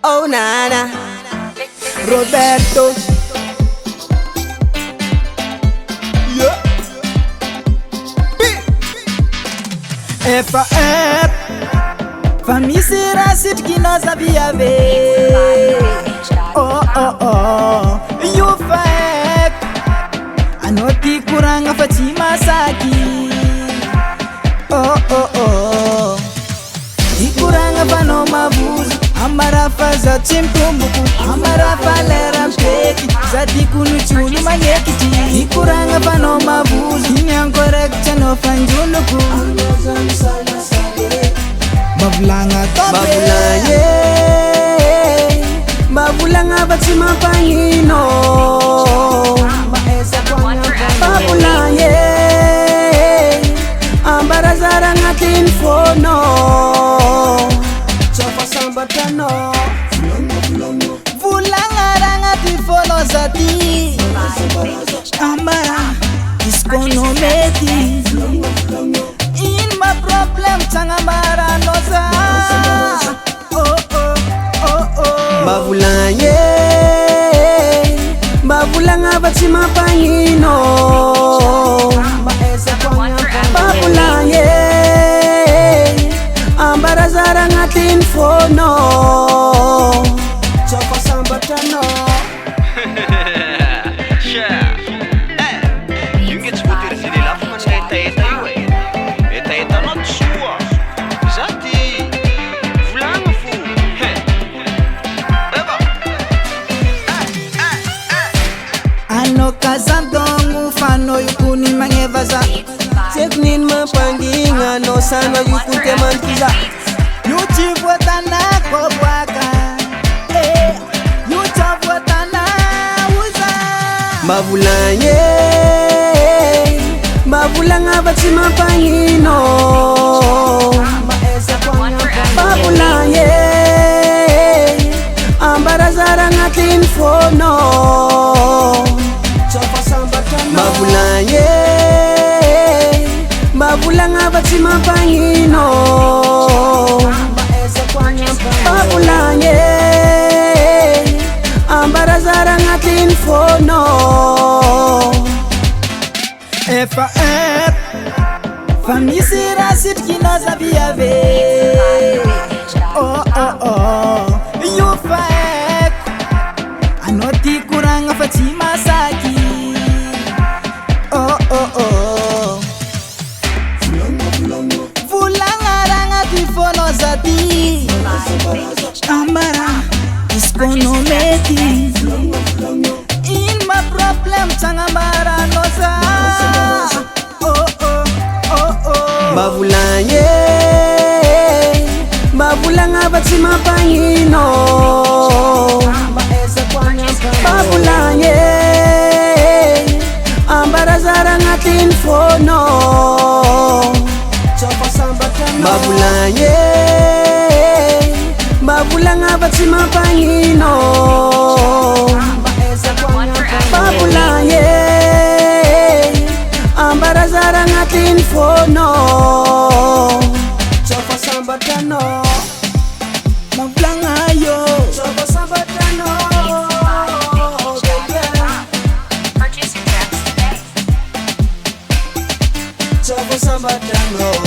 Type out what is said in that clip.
Oh Nana Roberto. Yeah. FAF Famisi Rasit Kinoza Biave. Oh oh oh You fact Anoti Kuranga Fatima Saki. Oh oh oh Ikuranga Pano Mabuzu Amara Faza Chimtumbuku Amara Palera Mpeki Zati Kunu Chulu Manyekiti. Ikuranga Pano Mabuzu Inyan correction of Anjuluku Babulanga Tobe Babulanga Batima Pangino Babulanga Ambarazara Ngatin Fono Chofa Sambatano Vulanga Rangati Fono Zati Ambara Iskono Meti In my problem Changambara Noza. Oh oh oh oh Babulanga Babulanga Batima Pangino Babulanga Ambarazara Ngatin Fono Chofa Sambatano. Ano kazandongu fano yukuni mangevaza. Teknin mapanginga no sana yukute mantiza. Yuchivotana kobwaka. Yuchavotana uza. Babulanga Babulanga Batima Pangino Babulanga Ambarazara Ngatin Fono Babulanga Babulanga Batima Pangino Babulanga Ambarazara Ngatin Fono. FAF Famisi Rasit Kinoza Biave. Oh oh oh You fact Anoti Kuranga Fatima Saki. Oh oh oh Vulanga Rangati Fono Zati Ambara Iskono Meti In my problem Changambara Noza. Oh oh oh oh Babulanga Babulanga Batima Pangino Babulanga Ambarazara Ngatin Fono Babulanga Babulanga Batima Pangino Babulanga Ambarazara Ngatin Fono Chofa Sambatano Babulanga yo Chofa Sambatano Chofa Sambatano